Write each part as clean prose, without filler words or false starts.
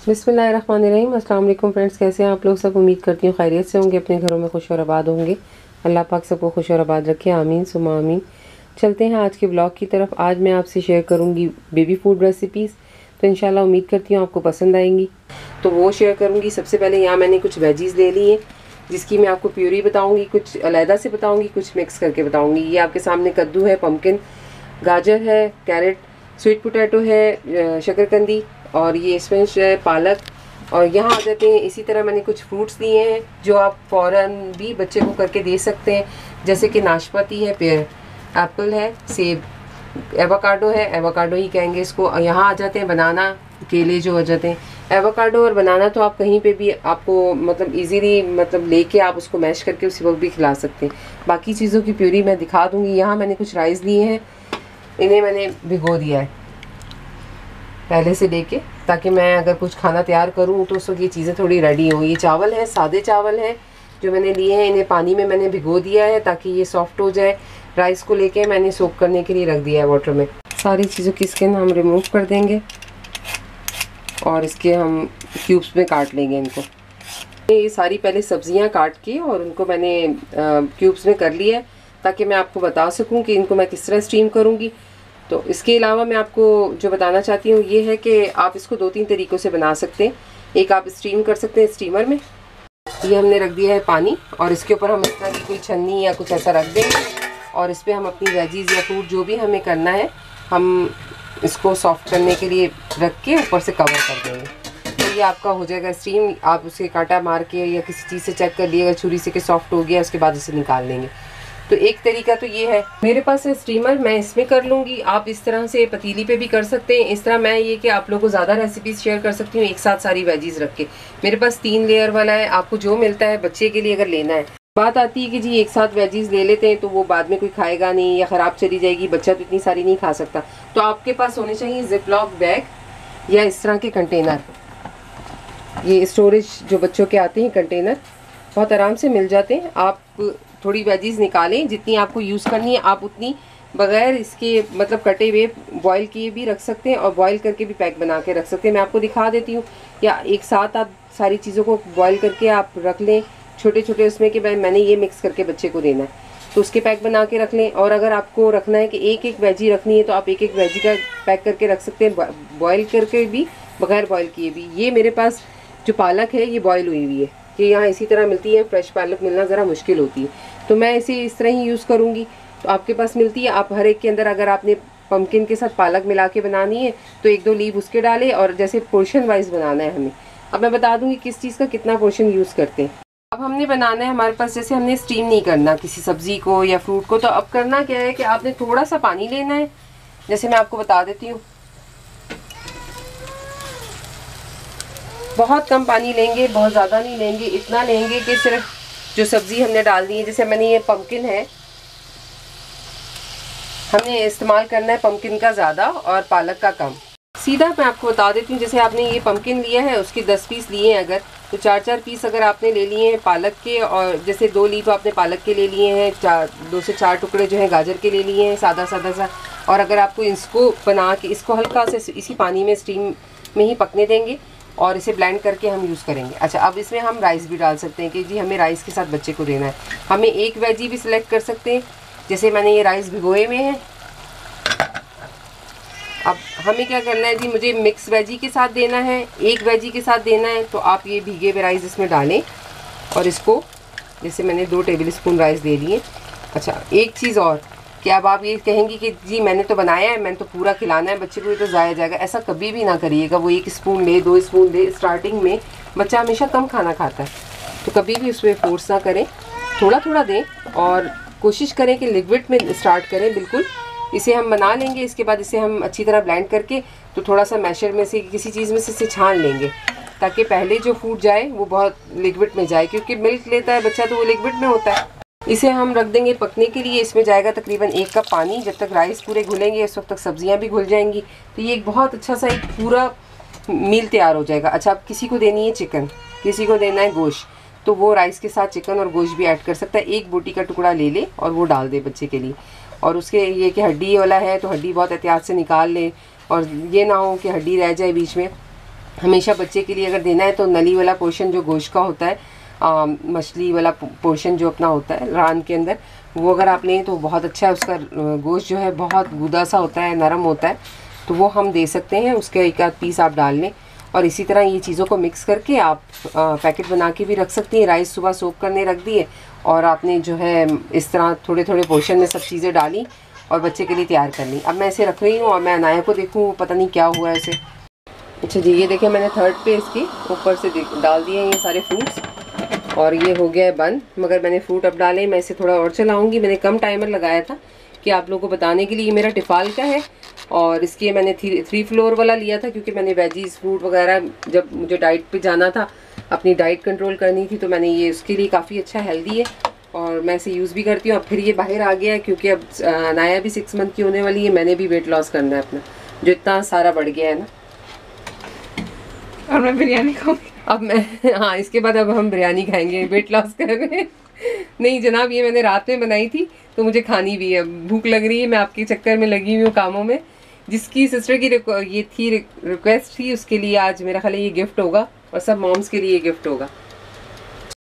बिस्मिल्लाहिर्रहमानिर्रहीम। अस्सलाम वालेकुम फ्रेंड्स, कैसे हैं आप लोग सब। उम्मीद करती हूँ खैरियत से होंगे, अपने घरों में खुश और आबाद होंगे। अल्लाह पाक सबको खुश और आबाद रखे, आमीन सुमा आमीन। चलते हैं आज के ब्लॉग की तरफ। आज मैं आपसे शेयर करूँगी बेबी फूड रेसिपीज़, तो इंशाल्लाह उम्मीद करती हूँ आपको पसंद आएंगी। तो वो शेयर करूँगी। सबसे पहले यहाँ मैंने कुछ वेजीज़ ले ली हैं, जिसकी मैं आपको प्यूरी बताऊँगी, कुछ अलहदा से बताऊँगी, कुछ मिक्स करके बताऊँगी। ये आपके सामने कद्दू है, पम्पकिन, गाजर है, कैरेट, स्वीट पोटैटो है, शकरकंदी, और ये स्पिनच है, पालक। और यहाँ आ जाते हैं, इसी तरह मैंने कुछ फ्रूट्स लिए हैं जो आप फ़ौरन भी बच्चे को करके दे सकते हैं, जैसे कि नाशपाती है, पेयर, एप्पल है, सेब, एवोकाडो है, एवोकाडो ही कहेंगे इसको। यहाँ आ जाते हैं बनाना, केले जो आ जाते हैं। एवोकाडो और बनाना तो आप कहीं पे भी आपको मतलब इजीली मतलब लेके आप उसको मैश करके उसी वक्त भी खिला सकते हैं। बाकी चीज़ों की प्यूरी मैं दिखा दूँगी। यहाँ मैंने कुछ राइस लिए हैं, इन्हें मैंने भिगो दिया है पहले से लेके, ताकि मैं अगर कुछ खाना तैयार करूँ तो उस वक्त ये चीज़ें थोड़ी रेडी हों। ये चावल है, सादे चावल हैं जो मैंने लिए हैं, इन्हें पानी में मैंने भिगो दिया है ताकि ये सॉफ्ट हो जाए। राइस को लेके मैंने सोक करने के लिए रख दिया है वाटर में। सारी चीज़ों की स्किन हम रिमूव कर देंगे और इसके हम क्यूब्स में काट लेंगे इनको। ये सारी पहले सब्जियां काट के और उनको मैंने क्यूब्स में कर लिया है, ताकि मैं आपको बता सकूं कि इनको मैं किस तरह स्टीम करूंगी। तो इसके अलावा मैं आपको जो बताना चाहती हूँ ये है कि आप इसको 2-3 तरीक़ों से बना सकते हैं। एक आप स्टीम कर सकते हैं स्टीमर में। ये हमने रख दिया है पानी, और इसके ऊपर हम इस तरह की कोई छन्नी या कुछ ऐसा रख देंगे, और इस पर हम अपनी वेजीज़ या फ्रूट जो भी हमें करना है, हम इसको सॉफ्ट करने के लिए रख के ऊपर से कवर कर देंगे। तो ये आपका हो जाएगा स्टीम। आप उसे कांटा मार के या किसी चीज़ से चेक कर लिएगा छुरी से कि सॉफ्ट हो गया, उसके बाद इसे निकाल लेंगे। तो एक तरीका तो ये है। मेरे पास है स्टीमर, मैं इसमें कर लूँगी। आप इस तरह से पतीली पे भी कर सकते हैं। इस तरह मैं ये कि आप लोगों को ज़्यादा रेसिपीज़ शेयर कर सकती हूँ एक साथ सारी वेजीज़ रख के। मेरे पास 3 लेयर वाला है, आपको जो मिलता है बच्चे के लिए अगर लेना है। बात आती है कि जी एक साथ वेजीज़ ले लेते हैं तो वो बाद में कोई खाएगा नहीं या ख़राब चली जाएगी, बच्चा तो इतनी सारी नहीं खा सकता। तो आपके पास होने चाहिए जिपलॉक बैग या इस तरह के कंटेनर। ये स्टोरेज जो बच्चों के आते हैं कंटेनर, बहुत आराम से मिल जाते हैं। आप थोड़ी वेजीज़ निकालें, जितनी आपको यूज़ करनी है आप उतनी बग़ैर इसके मतलब कटे हुए बॉईल किए भी रख सकते हैं, और बॉईल करके भी पैक बना के रख सकते हैं। मैं आपको दिखा देती हूँ, या एक साथ आप सारी चीज़ों को बॉईल करके आप रख लें छोटे छोटे उसमें कि भाई मैंने ये मिक्स करके बच्चे को देना है, तो उसके पैक बना के रख लें। और अगर आपको रखना है कि एक एक वेजी रखनी है तो आप एक एक वेजी का पैक करके रख सकते हैं, बॉईल करके भी बग़ैर बॉईल किए भी। ये मेरे पास जो पालक है ये बॉईल हुई हुई है, कि यहाँ इसी तरह मिलती है, फ्रेश पालक मिलना ज़रा मुश्किल होती है, तो मैं इसे इस तरह ही यूज़ करूँगी। तो आपके पास मिलती है, आप हर एक के अंदर अगर आपने पम्पकिन के साथ पालक मिला के बनानी है तो 1-2 लीव उसके डालें, और जैसे पोर्शन वाइज बनाना है हमें। अब मैं बता दूँगी किस चीज़ का कितना पोर्शन यूज़ करते हैं। अब हमने बनाना है, हमारे पास जैसे हमने स्टीम नहीं करना किसी सब्ज़ी को या फ्रूट को, तो अब करना क्या है कि आपने थोड़ा सा पानी लेना है। जैसे मैं आपको बता देती हूँ, बहुत कम पानी लेंगे, बहुत ज़्यादा नहीं लेंगे। इतना लेंगे कि सिर्फ जो सब्ज़ी हमने डाल दी है, जैसे मैंने ये पम्पकिन है, हमने इस्तेमाल करना है पम्पकिन का ज़्यादा और पालक का कम। सीधा मैं आपको बता देती हूँ, जैसे आपने ये पम्पकिन लिया है उसके 10 पीस लिए हैं अगर, तो 4-4 पीस अगर आपने ले लिए हैं पालक के, और जैसे 2 लीफ आपने पालक के ले लिए हैं, 2 से 4 टुकड़े जो हैं गाजर के ले लिए हैं सादा सा। और अगर आपको इसको बना के इसको हल्का से इसी पानी में स्टीम में ही पकने देंगे और इसे ब्लेंड करके हम यूज़ करेंगे। अच्छा, अब इसमें हम राइस भी डाल सकते हैं कि जी हमें राइस के साथ बच्चे को देना है। हमें एक वेजी भी सिलेक्ट कर सकते हैं, जैसे मैंने ये राइस भिगोए में है। अब हमें क्या करना है जी, मुझे मिक्स वेजी के साथ देना है, एक वेजी के साथ देना है, तो आप ये भीगे हुए राइस इसमें डालें, और इसको जैसे मैंने 2 टेबल स्पून राइस दे लिए। अच्छा, एक चीज़ और कि अब आप ये कहेंगी कि जी मैंने तो बनाया है, मैंने तो पूरा खिलाना है बच्चे को, ये तो ज़ाया जाएगा। ऐसा कभी भी ना करिएगा। वो 1 स्पून ले, 2 स्पून ले, स्टार्टिंग में बच्चा हमेशा कम खाना खाता है, तो कभी भी उसमें फोर्स ना करें, थोड़ा थोड़ा दें, और कोशिश करें कि लिक्विड में स्टार्ट करें बिल्कुल। इसे हम बना लेंगे, इसके बाद इसे हम अच्छी तरह ब्लेंड करके तो थोड़ा सा मैशर में से किसी चीज़ में से इसे छान लेंगे, ताकि पहले जो फूड जाए वो बहुत लिक्विड में जाए, क्योंकि मिल्क लेता है बच्चा तो वो लिक्विड में होता है। इसे हम रख देंगे पकने के लिए। इसमें जाएगा तकरीबन 1 कप पानी। जब तक राइस पूरे घुलेंगे उस वक्त तक सब्जियां भी घुल जाएंगी, तो ये एक बहुत अच्छा सा एक पूरा मील तैयार हो जाएगा। अच्छा, अब किसी को देनी है चिकन, किसी को देना है गोश्त, तो वो राइस के साथ चिकन और गोश्त भी ऐड कर सकता है। 1 बोटी का टुकड़ा ले ले और वो डाल दे बच्चे के लिए। और उसके ये कि हड्डी वाला है तो हड्डी बहुत एहतियात से निकाल ले, और ये ना हो कि हड्डी रह जाए बीच में। हमेशा बच्चे के लिए अगर देना है तो नली वाला पोर्शन जो गोश्त का होता है, मछली वाला पोर्शन जो अपना होता है रान के अंदर, वो अगर आप लें तो बहुत अच्छा है। उसका गोश्त जो है बहुत गूदा सा होता है, नरम होता है, तो वो हम दे सकते हैं। उसके एक आध पीस आप डाल लें और इसी तरह ये चीज़ों को मिक्स करके आप पैकेट बना के भी रख सकती हैं। राइस सुबह सोक करने रख दिए और आपने जो है इस तरह थोड़े थोड़े पोर्शन में सब चीज़ें डाली और बच्चे के लिए तैयार कर ली। अब मैं इसे रख रही हूँ और मैं अनाया को देखूँ पता नहीं क्या हुआ है इसे। अच्छा जी, ये देखिए मैंने थर्ड पे इसकी ऊपर से डाल दिए हैं ये सारे फ्रूट्स और ये हो गया है बंद। मगर मैंने फ्रूट अब डाले, मैं इसे थोड़ा और चलाऊँगी। मैंने कम टाइमर लगाया था कि आप लोगों को बताने के लिए। ये मेरा टिफ़ाल का है और इसके मैंने 3 फ्लोर वाला लिया था क्योंकि मैंने वेजीज फ्रूट वगैरह, जब मुझे डाइट पे जाना था, अपनी डाइट कंट्रोल करनी थी, तो मैंने ये उसके लिए काफ़ी अच्छा हेल्दी है और मैं इसे यूज़ भी करती हूँ। अब फिर ये बाहर आ गया है क्योंकि अब अनाया भी 6 मंथ की होने वाली है। मैंने भी वेट लॉस करना है अपना, जो इतना सारा बढ़ गया है ना। और मैं बिरयानी खाऊंगी अब मैं, हाँ इसके बाद अब हम बिरयानी खाएंगे, वेट लॉस कर रहे हैं। नहीं जनाब, ये मैंने रात में बनाई थी तो मुझे खानी भी है। भूख लग रही है, मैं आपके चक्कर में लगी हुई हूँ कामों में। जिसकी सिस्टर की ये थी रिक्वेस्ट थी, उसके लिए आज मेरा ख्याल है ये गिफ्ट होगा और सब मॉम्स के लिए गिफ्ट होगा।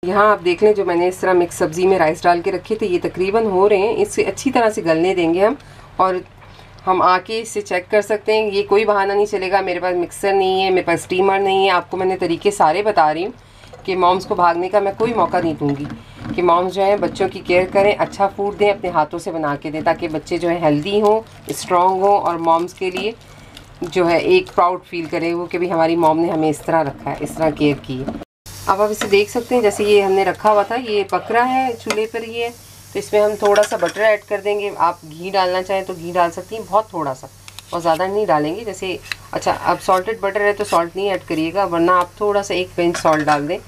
यहाँ आप देख लें, जो मैंने इस तरह मिक्स सब्ज़ी में राइस डाल के रखे थे, ये तकरीबन हो रहे हैं। इससे अच्छी तरह से गलने देंगे हम और हम आके इससे चेक कर सकते हैं। ये कोई बहाना नहीं चलेगा मेरे पास मिक्सर नहीं है, मेरे पास स्टीमर नहीं है। आपको मैंने तरीके सारे बता रही हूँ कि मॉम्स को भागने का मैं कोई मौका नहीं दूँगी कि मॉम्स जो है बच्चों की केयर करें, अच्छा फूड दें, अपने हाथों से बना के दें, ताकि बच्चे जो है हेल्दी हों, स्ट्रॉन्ग हों और मॉम्स के लिए जो है एक प्राउड फील करें वो कि भाई हमारी मॉम ने हमें इस तरह रखा है, इस तरह केयर की है। अब आप इसे देख सकते हैं, जैसे ये हमने रखा हुआ था, ये पक रहा है चूल्हे पर ये, तो इसमें हम थोड़ा सा बटर ऐड कर देंगे। आप घी डालना चाहें तो घी डाल सकती हैं, बहुत थोड़ा सा और ज़्यादा नहीं डालेंगे। जैसे अच्छा अब सॉल्टेड बटर है तो सॉल्ट नहीं ऐड करिएगा, वरना आप थोड़ा सा 1 पिंच सॉल्ट डाल दें।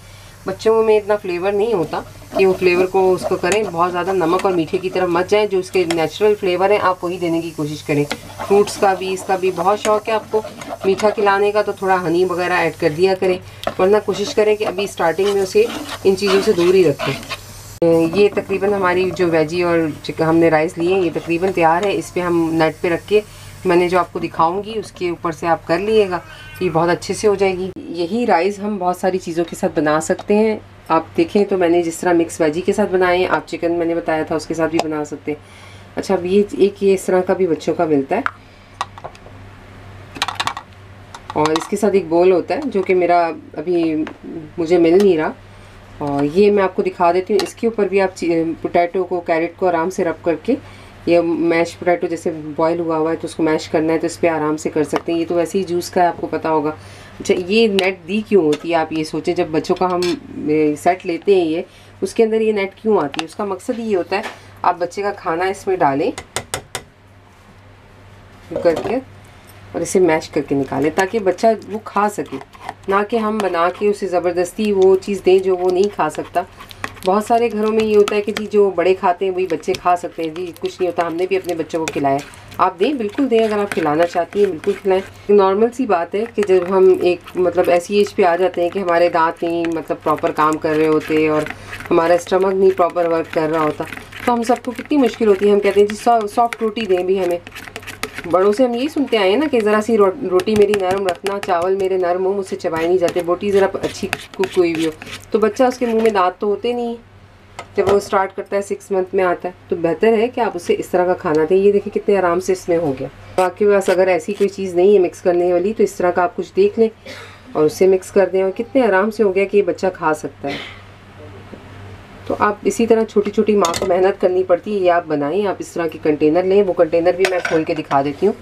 बच्चों में इतना फ्लेवर नहीं होता कि वो फ्लेवर को उसको करें, बहुत ज़्यादा नमक और मीठे की तरफ मत जाएं। जो उसके नेचुरल फ्लेवर हैं आप वही देने की कोशिश करें। फ्रूट्स का भी, इसका भी बहुत शौक़ है आपको मीठा खिलाने का, तो थोड़ा हनी वगैरह ऐड कर दिया करें, वरना कोशिश करें कि अभी स्टार्टिंग में उसे इन चीज़ों से दूर ही रखें। ये तकरीबन हमारी जो वेजी और हमने राइस लिए ये तकरीबन तैयार है। इस पर हम नेट पे रख के मैंने जो आपको दिखाऊंगी उसके ऊपर से आप कर लीजिएगा, ये बहुत अच्छे से हो जाएगी। यही राइस हम बहुत सारी चीज़ों के साथ बना सकते हैं। आप देखें तो मैंने जिस तरह मिक्स वेजी के साथ बनाए हैं, आप चिकन मैंने बताया था उसके साथ भी बना सकते हैं। अच्छा अब ये इस तरह का भी बच्चों का मिलता है और इसके साथ एक बोल होता है जो कि मेरा अभी मुझे मिल नहीं रहा, और ये मैं आपको दिखा देती हूँ। इसके ऊपर भी आप पोटैटो को, कैरेट को आराम से रब करके, ये मैश पोटैटो जैसे बॉयल हुआ हुआ है तो उसको मैश करना है तो इस पर आराम से कर सकते हैं। ये तो वैसे ही जूस का है, आपको पता होगा। अच्छा ये नेट दी क्यों होती है, आप ये सोचें, जब बच्चों का हम सेट लेते हैं ये, उसके अंदर ये नेट क्यों आती है? उसका मकसद ये होता है आप बच्चे का खाना इसमें डालें करके और इसे मैश करके निकालें ताकि बच्चा वो खा सके, ना कि हम बना के उसे ज़बरदस्ती वो चीज़ दें जो वो नहीं खा सकता। बहुत सारे घरों में ये होता है कि जी जो बड़े खाते हैं वही बच्चे खा सकते हैं, जी कुछ नहीं होता। हमने भी अपने बच्चों को खिलाया, आप दें, बिल्कुल दें, अगर आप खिलाना चाहती हैं बिल्कुल खिलाएं। नॉर्मल सी बात है कि जब हम एक मतलब ऐसी एज पे आ जाते हैं कि हमारे दांत नहीं मतलब प्रॉपर काम कर रहे होते और हमारा स्टमक नहीं प्रॉपर वर्क कर रहा होता, तो हम सबको कितनी मुश्किल होती है। हम कहते हैं जी सॉफ्ट रोटी दें भी हमें। बड़ों से हम यही सुनते आए हैं ना कि ज़रा सी रोटी मेरी नरम रखना, चावल मेरे नरम हो, मुझसे चबाए नहीं जाते, बोटी ज़रा अच्छी कुक हुई भी हो। तो बच्चा उसके मुंह में दांत तो होते नहीं, जब वो स्टार्ट करता है 6 मंथ में आता है, तो बेहतर है कि आप उसे इस तरह का खाना दें। ये देखिए कितने आराम से इसमें हो गया। तो आपके पास अगर ऐसी कोई चीज़ नहीं है मिक्स करने वाली तो इस तरह का आप कुछ देख लें और उससे मिक्स कर दें, और कितने आराम से हो गया कि ये बच्चा खा सकता है। तो आप इसी तरह छोटी छोटी माँ को मेहनत करनी पड़ती है, ये आप बनाएं। आप इस तरह के कंटेनर लें, वो कंटेनर भी मैं खोल के दिखा देती हूँ।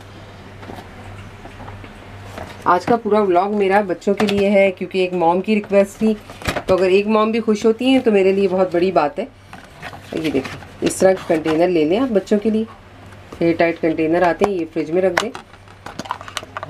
आज का पूरा व्लॉग मेरा बच्चों के लिए है क्योंकि एक मॉम की रिक्वेस्ट थी, तो अगर एक मॉम भी खुश होती हैं तो मेरे लिए बहुत बड़ी बात है। ये देखिए इस तरह के कंटेनर ले लें आप बच्चों के लिए, एयर टाइट कंटेनर आते हैं, ये फ्रिज में रख दें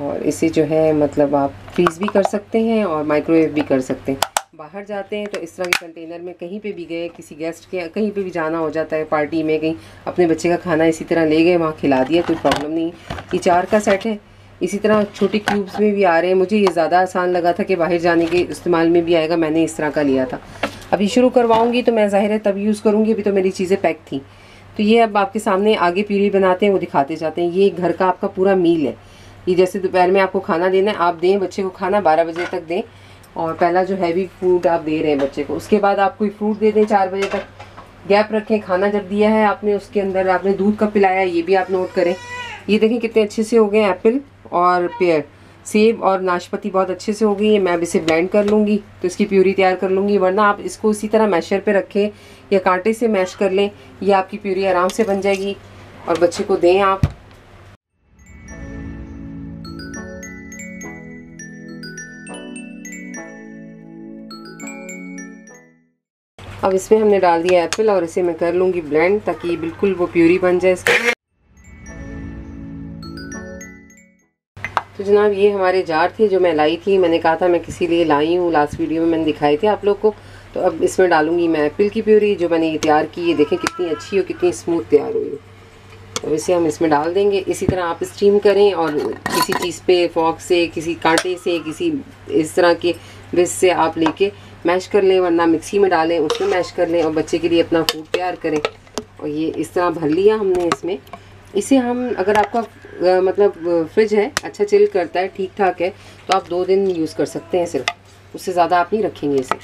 और इसे जो है मतलब आप फ्रीज़ भी कर सकते हैं और माइक्रोवेव भी कर सकते हैं। बाहर जाते हैं तो इस तरह के कंटेनर में कहीं पे भी गए, किसी गेस्ट के कहीं पे भी जाना हो जाता है, पार्टी में कहीं, अपने बच्चे का खाना इसी तरह ले गए, वहाँ खिला दिया, कोई प्रॉब्लम नहीं। ये 4 का सेट है। इसी तरह छोटी क्यूब्स में भी आ रहे हैं। मुझे ये ज़्यादा आसान लगा था कि बाहर जाने के इस्तेमाल में भी आएगा, मैंने इस तरह का लिया था। अभी शुरू करवाऊँगी तो मैं ज़ाहिर है तब यूज़ करूँगी, अभी तो मेरी चीज़ें पैक थी। तो ये अब आपके सामने आगे प्यूरी बनाते हैं वो दिखाते जाते हैं। ये घर का आपका पूरा मील है। ये जैसे दोपहर में आपको खाना देना है, आप दें बच्चे को खाना 12 बजे तक दें, और पहला जो हैवी फूड आप दे रहे हैं बच्चे को, उसके बाद आप कोई फ्रूट दे दें 4 बजे तक, गैप रखें। खाना जब दिया है आपने उसके अंदर आपने दूध कब पिलाया है ये भी आप नोट करें। ये देखें कितने अच्छे से हो गए एप्पल और पेयर, सेब और नाशपाती बहुत अच्छे से हो गई है। मैं अब इसे ब्लेंड कर लूँगी तो इसकी प्यूरी तैयार कर लूँगी, वरना आप इसको इसी तरह मैशर पे रखें या कांटे से मैश कर लें, ये आपकी प्यूरी आराम से बन जाएगी और बच्चे को दें आप। अब इसमें हमने डाल दिया एप्पल और इसे मैं कर लूँगी ब्लेंड ताकि बिल्कुल वो प्यूरी बन जाए इसका। तो जनाब ये हमारे जार थे जो मैं लाई थी, मैंने कहा था मैं किसी लिए लाई हूँ, लास्ट वीडियो में मैंने दिखाए थे आप लोग को। तो अब इसमें डालूंगी मैं एप्पल की प्यूरी जो मैंने ये तैयार की है, देखें कितनी अच्छी और कितनी स्मूथ तैयार हुई है। तो इसे हम इसमें डाल देंगे। इसी तरह आप स्टीम करें और किसी चीज़ पे फॉर्क से, किसी कांटे से, किसी इस तरह के विस्क से आप लेके मैश कर लें, वरना मिक्सी में डालें उसमें मैश कर लें और बच्चे के लिए अपना फूड तैयार करें। और ये इस तरह भर लिया हमने इसमें। इसे हम, अगर आपका मतलब फ्रिज है अच्छा चिल करता है, ठीक ठाक है, तो आप 2 दिन यूज़ कर सकते हैं सिर्फ, उससे ज़्यादा आप नहीं रखेंगे इसे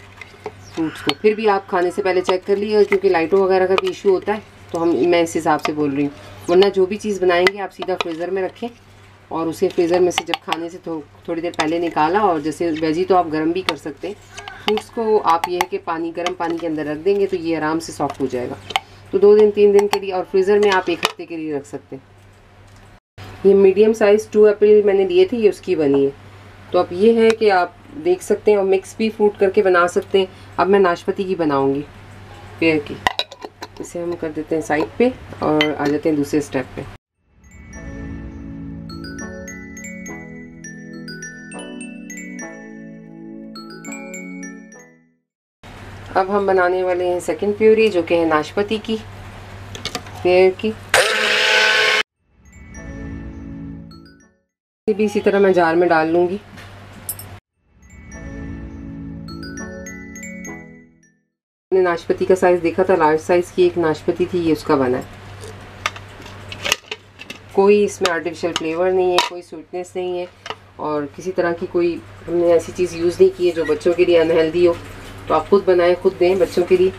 फ्रूट्स को। फिर भी आप खाने से पहले चेक कर लीजिए, क्योंकि लाइटों वगैरह का भी इशू होता है, तो मैं इस हिसाब से बोल रही हूँ। वरना जो भी चीज़ बनाएंगे आप सीधा फ्रीज़र में रखें और उसे फ्रीज़र में से जब खाने से थोड़ी देर पहले निकाला, और जैसे वेजी तो आप गर्म भी कर सकते हैं, फ्रूट्स को आप ये है कि गर्म पानी के अंदर रख देंगे तो ये आराम से सॉफ्ट हो जाएगा। तो 2 दिन 3 दिन के लिए, और फ्रीज़र में आप 1 हफ्ते के लिए रख सकते हैं। ये मीडियम साइज़ 2 एप्पल मैंने लिए थे, ये उसकी बनी है। तो अब ये है कि आप देख सकते हैं और मिक्स भी फ्रूट करके बना सकते हैं। अब मैं नाशपाती की बनाऊंगी, पेयर की। इसे हम कर देते हैं साइड पे और आ जाते हैं दूसरे स्टेप पे। अब हम बनाने वाले हैं सेकंड प्यूरी जो कि है नाशपाती की, पेयर की। ये भी इसी तरह मैं जार में डाल लूँगी। मैंने नाशपाती का साइज़ देखा था, लार्ज साइज़ की एक नाशपाती थी, ये उसका बना है। कोई इसमें आर्टिफिशियल फ्लेवर नहीं है, कोई स्वीटनेस नहीं है और किसी तरह की कोई हमने ऐसी चीज़ यूज़ नहीं की है जो बच्चों के लिए अनहेल्दी हो। तो आप खुद बनाएं, खुद दें बच्चों के लिए।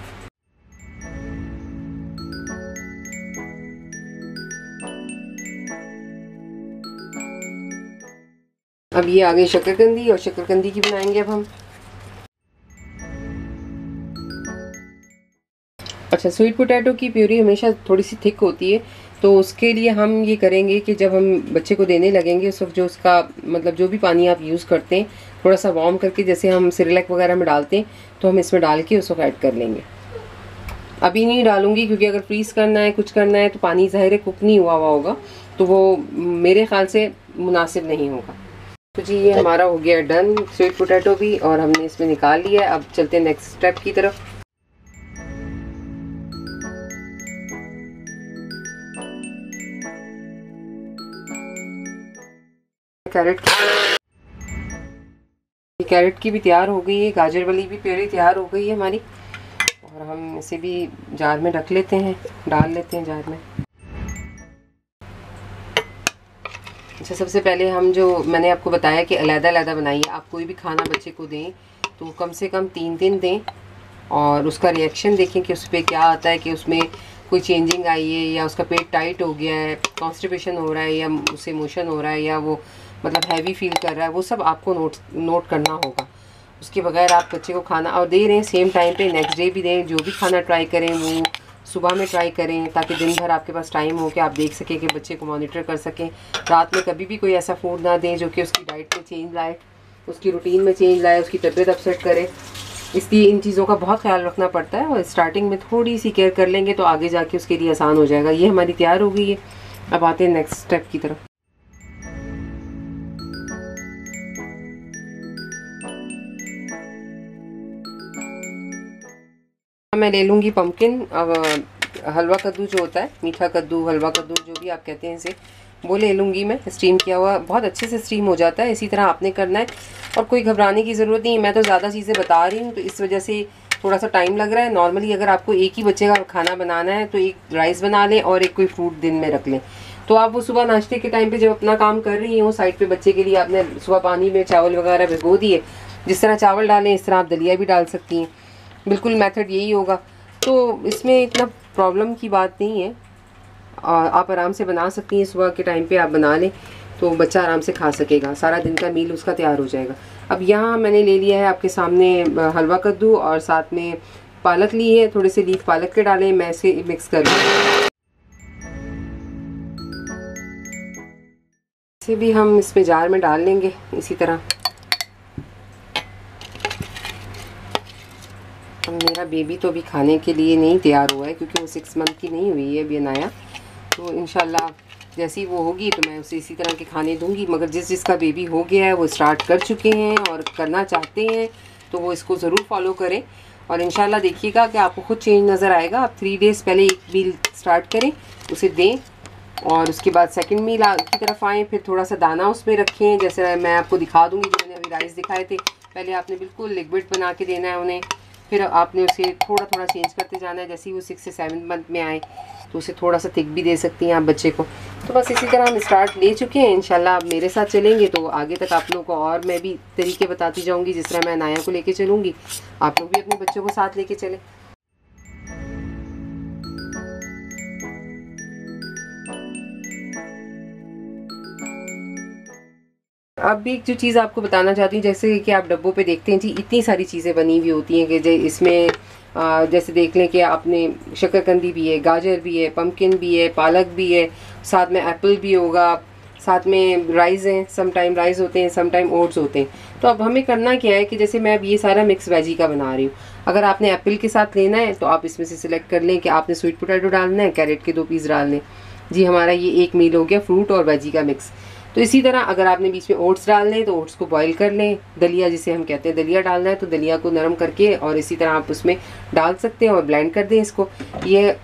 अब ये आ गई शक्करकंदी, और शक्करकंदी की बनाएंगे अब हम। अच्छा, स्वीट पोटैटो की प्यूरी हमेशा थोड़ी सी थिक होती है, तो उसके लिए हम ये करेंगे कि जब हम बच्चे को देने लगेंगे उस वक्त जो उसका मतलब जो भी पानी आप यूज़ करते हैं थोड़ा सा वार्म करके, जैसे हम सिरेलैक वगैरह में डालते हैं, तो हम इसमें डाल के उसको ऐड कर लेंगे। अभी नहीं डालूंगी क्योंकि अगर फ्रीज़ करना है, कुछ करना है, तो पानी ज़ाहिर है कुक नहीं हुआ होगा, तो वो मेरे ख्याल से मुनासिब नहीं होगा। तो जी ये हमारा हो गया डन स्वीट पोटैटो भी, और हमने इसमें निकाल लिया है। अब चलते हैं नेक्स्ट स्टेप की तरफ। कैरेट की भी तैयार हो गई है, गाजर वाली भी प्यूरी तैयार हो गई है हमारी, और हम इसे भी जार में रख लेते हैं, डाल लेते हैं जार में। अच्छा, सबसे पहले हम जो मैंने आपको बताया कि अलग-अलग बनाइए, आप कोई भी खाना बच्चे को दें तो कम से कम 3 दिन दें और उसका रिएक्शन देखें कि उस पर क्या आता है, कि उसमें कोई चेंजिंग आई है या उसका पेट टाइट हो गया है, कॉन्स्टिपेशन हो रहा है, या उसे मोशन हो रहा है, या वो मतलब हैवी फील कर रहा है, वो सब आपको नोट करना होगा। उसके बगैर आप बच्चे को खाना और दे रहे हैं सेम टाइम पे, नेक्स्ट डे भी दें। जो भी खाना ट्राई करें वो सुबह में ट्राई करें, ताकि दिन भर आपके पास टाइम हो कि आप देख सकें कि बच्चे को मॉनिटर कर सकें। रात में कभी भी कोई ऐसा फूड ना दें जो कि उसकी डाइट में चेंज लाए, उसकी रूटीन में चेंज लाए, उसकी तबीयत अपसेट करे। इसलिए इन चीज़ों का बहुत ख्याल रखना पड़ता है, और स्टार्टिंग में थोड़ी सी केयर कर लेंगे तो आगे जाके उसके लिए आसान हो जाएगा। ये हमारी तैयार हो गई है। अब आते हैं नेक्स्ट स्टेप की तरफ। मैं ले लूँगी पम्पकिन, हलवा कद्दू जो होता है, मीठा कद्दू, हलवा कद्दू, जो भी आप कहते हैं इसे, वो ले लूँगी मैं। स्टीम किया हुआ बहुत अच्छे से स्टीम हो जाता है। इसी तरह आपने करना है और कोई घबराने की ज़रूरत नहीं है। मैं तो ज़्यादा चीज़ें बता रही हूँ तो इस वजह से थोड़ा सा टाइम लग रहा है। नॉर्मली अगर आपको एक ही बच्चे का खाना बनाना है तो एक राइस बना लें और एक कोई फ्रूट दिन में रख लें, तो आप वो सुबह नाश्ते के टाइम पे जब अपना काम कर रही हो साइड पे बच्चे के लिए आपने सुबह पानी में चावल वगैरह भिगो दिए, जिस तरह चावल डालें इस तरह आप दलिया भी डाल सकती हैं। बिल्कुल मेथड यही होगा। तो इसमें इतना प्रॉब्लम की बात नहीं है, आप आराम से बना सकती हैं। सुबह के टाइम पे आप बना लें तो बच्चा आराम से खा सकेगा, सारा दिन का मील उसका तैयार हो जाएगा। अब यहाँ मैंने ले लिया है आपके सामने हलवा कद्दू और साथ में पालक ली है, थोड़े से लीफ पालक के डालें, मैं इसे मिक्स कर लूँ। इसे भी हम इसमें जार में डाल लेंगे इसी तरह। मेरा बेबी तो अभी खाने के लिए नहीं तैयार हुआ है क्योंकि वो 6 मंथ की नहीं हुई है अभी अनाया। तो इंशाल्लाह जैसी वो होगी तो मैं उसे इसी तरह के खाने दूंगी। मगर जिसका बेबी हो गया है वो स्टार्ट कर चुके हैं और करना चाहते हैं तो वो इसको ज़रूर फॉलो करें और इंशाल्लाह देखिएगा कि आपको खुद चेंज नज़र आएगा। आप 3 डेज़ पहले एक मील स्टार्ट करें, उसे दें और उसके बाद सेकंड मील की तरफ आएँ। फिर थोड़ा सा दाना उसमें रखें, जैसे मैं आपको दिखा दूँगी जो मैंने अभी राइस दिखाए थे। पहले आपने बिल्कुल लिक्विड बना के देना है उन्हें, फिर आपने उसे थोड़ा थोड़ा चेंज करते जाना है। जैसे ही वो 6 से 7 मंथ में आए तो उसे थोड़ा सा थिक भी दे सकती हैं आप बच्चे को। तो बस इसी तरह हम स्टार्ट ले चुके हैं। इंशाल्लाह आप मेरे साथ चलेंगे तो आगे तक आप लोगों को और मैं भी तरीके बताती जाऊंगी। जिस तरह मैं अनाया को लेके चलूँगी आप लोग भी अपने बच्चों को साथ लेके चलें। अब भी एक जो चीज़ आपको बताना चाहती हूँ, जैसे कि आप डब्बों पे देखते हैं जी इतनी सारी चीज़ें बनी हुई होती हैं कि इसमें जैसे देख लें कि आपने शकरकंदी भी है, गाजर भी है, पम्पकिन भी है, पालक भी है, साथ में एप्पल भी होगा, साथ में राइस हैं, सम टाइम राइस होते हैं, सम टाइम ओट्स होते हैं। तो अब हमें करना क्या है कि जैसे मैं अब ये सारा मिक्स वेजी का बना रही हूँ। अगर आपने एप्पल के साथ लेना है तो आप इसमें से सिलेक्ट कर लें कि आपने स्वीट पोटैटो डालना है, कैरेट के 2 पीस डालने। जी हमारा ये एक मील हो गया फ्रूट और वेजी का मिक्स। तो इसी तरह अगर आपने बीच में ओट्स डालने हैं तो ओट्स को बॉईल कर लें। दलिया जिसे हम कहते हैं दलिया डालना है तो दलिया को नरम करके और इसी तरह आप उसमें डाल सकते हैं और ब्लेंड कर दें इसको। ये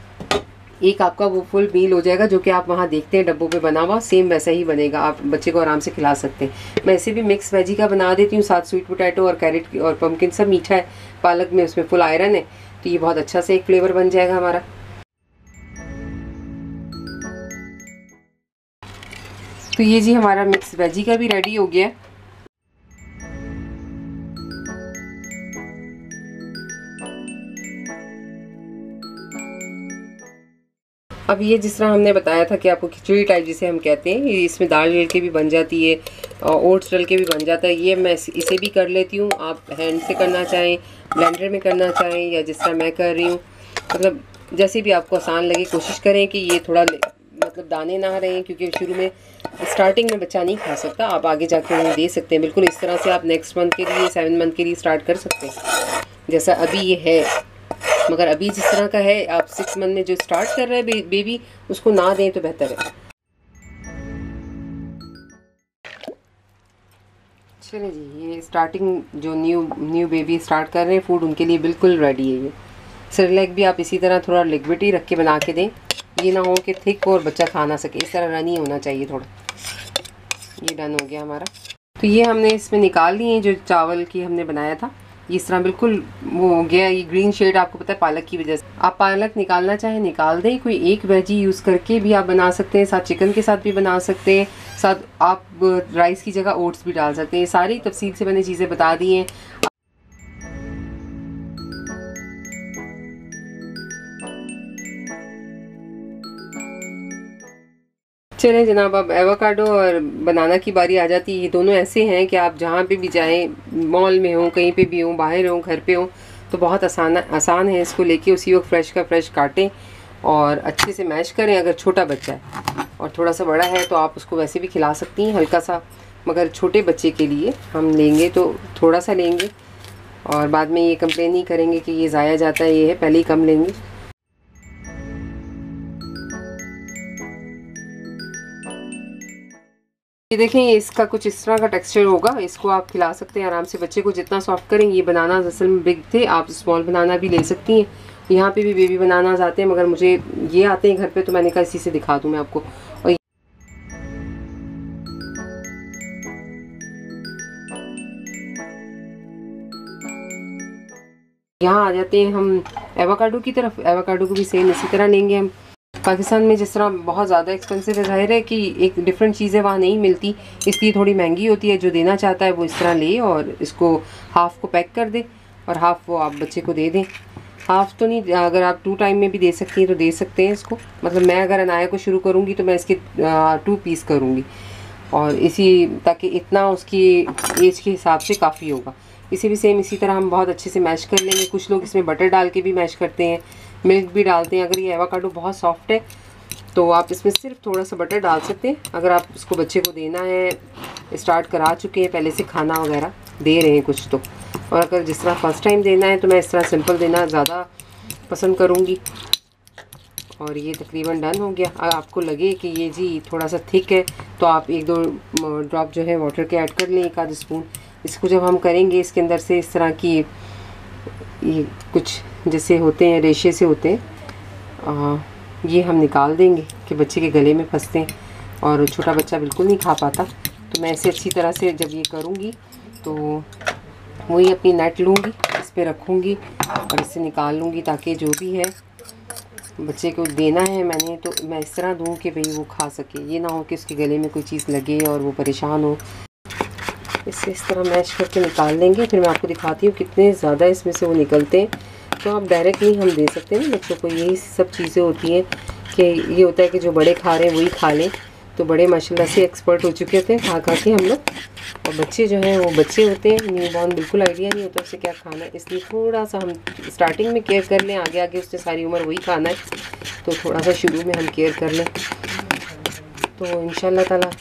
एक आपका वो फुल मील हो जाएगा जो कि आप वहाँ देखते हैं डब्बों पे बना हुआ, सेम वैसा ही बनेगा। आप बच्चे को आराम से खिला सकते हैं। मैं इसे भी मिक्स वेजी का बना देती हूँ, साथ स्वीट पोटैटो और कैरेट और पम्पकिन सब मीठा है, पालक में उसमें फुल आयरन है, तो ये बहुत अच्छा से एक फ्लेवर बन जाएगा हमारा। तो ये जी हमारा मिक्स वेजी का भी रेडी हो गया है। अब ये जिस तरह हमने बताया था कि आपको खिचड़ी टाइप जिसे हम कहते हैं, ये इसमें दाल डल के भी बन जाती है और ओट्स डल के भी बन जाता है। ये मैं इसे भी कर लेती हूँ। आप हैंड से करना चाहें, ब्लेंडर में करना चाहें या जिस तरह मैं कर रही हूँ, मतलब जैसे भी आपको आसान लगे। कोशिश करें कि ये थोड़ा मतलब दाने ना रहें क्योंकि शुरू में स्टार्टिंग में बच्चा नहीं खा सकता। आप आगे जाके उन्हें दे सकते हैं। बिल्कुल इस तरह से आप नेक्स्ट मंथ के लिए 7 मंथ के लिए स्टार्ट कर सकते हैं जैसा अभी ये है। मगर अभी जिस तरह का है आप 6 मंथ में जो स्टार्ट कर रहे हैं बेबी, उसको ना दें तो बेहतर है। चलिए जी, ये स्टार्टिंग जो न्यू बेबी स्टार्ट कर रहे हैं फूड, उनके लिए बिल्कुल रेडी है ये। सेरेलैक भी आप इसी तरह थोड़ा लिक्विड ही रख के बना के दें, ये ना हो कि थिक और बच्चा खा ना सके, इस तरह रनी होना चाहिए थोड़ा। ये डन हो गया हमारा। तो ये हमने इसमें निकाल लिए जो चावल की हमने बनाया था, इस तरह बिल्कुल वो हो गया। ये ग्रीन शेड आपको पता है पालक की वजह से। आप पालक निकालना चाहें निकाल दें, कोई एक वेजी यूज़ करके भी आप बना सकते हैं, साथ चिकन के साथ भी बना सकते हैं, साथ आप राइस की जगह ओट्स भी डाल सकते हैं। सारी तफसील से मैंने चीज़ें बता दी हैं। चलें जनाब, अब एवोकाडो और बनाना की बारी आ जाती है। ये दोनों ऐसे हैं कि आप जहाँ पे भी जाएं, मॉल में हो, कहीं पे भी हो, बाहर हो, घर पे हो, तो बहुत आसान है। इसको लेके उसी वक्त फ्रेश का फ्रेश काटें और अच्छे से मैश करें। अगर छोटा बच्चा है और थोड़ा सा बड़ा है तो आप उसको वैसे भी खिला सकती हैं हल्का सा, मगर छोटे बच्चे के लिए हम लेंगे तो थोड़ा सा लेंगे और बाद में ये कंप्लेन नहीं करेंगे कि ये ज़ाया जाता है, ये है, पहले ही कम लेंगे। ये देखें, इसका कुछ इस तरह का टेक्सचर होगा। इसको आप खिला सकते हैं आराम से बच्चे को, जितना सॉफ्ट करें। ये बनाना असल में बिग थे, आप स्मॉल बनाना भी ले सकती हैं। यहाँ पे भी बेबी बनानाज आते हैं मगर मुझे ये आते हैं घर पे, तो मैंने कहा इसी से दिखा दूँ मैं आपको। और यहाँ आ जाते हैं हम एवोकाडो की तरफ। एवोकाडो को भी सेम इसी तरह लेंगे हम। पाकिस्तान में जिस तरह बहुत ज़्यादा एक्सपेंसिव है, ज़ाहिर है कि एक डिफरेंट चीज़ें वहाँ नहीं मिलती, इसलिए थोड़ी महंगी होती है। जो देना चाहता है वो इस तरह ले और इसको हाफ़ को पैक कर दे और हाफ़ वो आप बच्चे को दे दें। हाफ़ तो नहीं, अगर आप 2 टाइम में भी दे सकती हैं तो दे सकते हैं इसको। मतलब मैं अगर अनाया को शुरू करूँगी तो मैं इसके 2 पीस करूँगी, और इसी ताकि इतना उसकी एज के हिसाब से काफ़ी होगा। इसे भी सेम इसी तरह हम बहुत अच्छे से मैश कर लेंगे। कुछ लोग इसमें बटर डाल के भी मैश करते हैं, मिल्क भी डालते हैं। अगर ये एवोकाडो बहुत सॉफ्ट है तो आप इसमें सिर्फ थोड़ा सा बटर डाल सकते हैं। अगर आप इसको बच्चे को देना है, स्टार्ट करा चुके हैं पहले से, खाना वगैरह दे रहे हैं कुछ तो, और अगर जिस तरह फर्स्ट टाइम देना है तो मैं इस तरह सिंपल देना ज़्यादा पसंद करूँगी। और ये तकरीबन डन हो गया। अगर आपको लगे कि ये जी थोड़ा सा थिक है तो आप 1-2 ड्रॉप जो है वाटर के ऐड कर लें, 1 आध स्पून। इसको जब हम करेंगे इसके अंदर से इस तरह की ये कुछ जैसे होते हैं, रेशे से होते हैं, ये हम निकाल देंगे कि बच्चे के गले में फंसते हैं और छोटा बच्चा बिल्कुल नहीं खा पाता। तो मैं ऐसे अच्छी तरह से जब ये करूँगी तो वही अपनी नट लूँगी, इस पर रखूँगी और इससे निकाल लूँगी, ताकि जो भी है बच्चे को देना है मैंने तो मैं इस तरह दूँ कि भाई वो खा सके। ये ना हो कि उसके गले में कोई चीज़ लगे और वो परेशान हो। इससे इस तरह मैश करके निकाल लेंगे। फिर मैं आपको दिखाती हूँ कितने ज़्यादा इसमें से वो निकलते हैं। तो आप डायरेक्ट नहीं हम दे सकते ना बच्चों को, यही सब चीज़ें होती हैं कि ये होता है कि जो बड़े खा रहे हैं वही खा लें। तो बड़े माशाल्लाह से एक्सपर्ट हो चुके होते हैं खा खा के हम लोग, और बच्चे जो हैं वो बच्चे होते हैं, न्यू बॉर्न बिल्कुल आइडिया नहीं होता उसे क्या खाना है। इसलिए थोड़ा सा हम स्टार्टिंग में केयर कर लें, आगे आगे उसने सारी उम्र वही खाना है तो थोड़ा सा शुरू में हम केयर कर लें। तो इंशाल्लाह ताला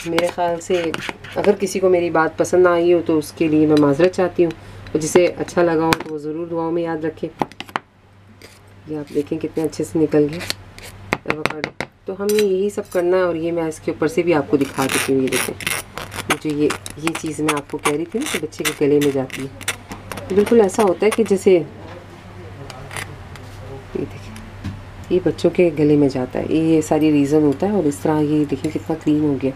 मेरे ख़्याल से अगर किसी को मेरी बात पसंद ना आई हो तो उसके लिए मैं माज़रत चाहती हूँ, और जिसे अच्छा लगा हो तो वो ज़रूर दुआओं में याद रखें। ये आप देखें कितने अच्छे से निकल गए एवोकाडो। तो हमें यही सब करना है, और ये मैं इसके ऊपर से भी आपको दिखा देती हूँ। ये देखें जो ये चीज़ मैं आपको कह रही थी ना कि बच्चे के गले में जाती है, बिल्कुल ऐसा होता है कि जैसे ये देखें ये बच्चों के गले में जाता है, ये सारी रीज़न होता है। और इस तरह ये देखें कितना क्लीन हो गया,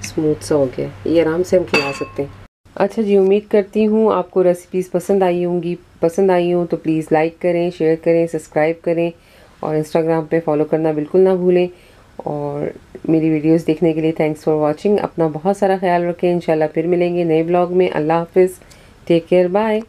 स्मूथ सा हो गया, ये आराम से हम खिला सकते हैं। अच्छा जी, उम्मीद करती हूँ आपको रेसिपीज़ पसंद आई होंगी। पसंद आई हो तो प्लीज़ लाइक करें, शेयर करें, सब्सक्राइब करें, और इंस्टाग्राम पे फॉलो करना बिल्कुल ना भूलें। और मेरी वीडियोस देखने के लिए थैंक्स फॉर वाचिंग। अपना बहुत सारा ख्याल रखें। इंशाल्लाह फिर मिलेंगे नए ब्लॉग में। अल्लाह हाफिज़, टेक केयर, बाय।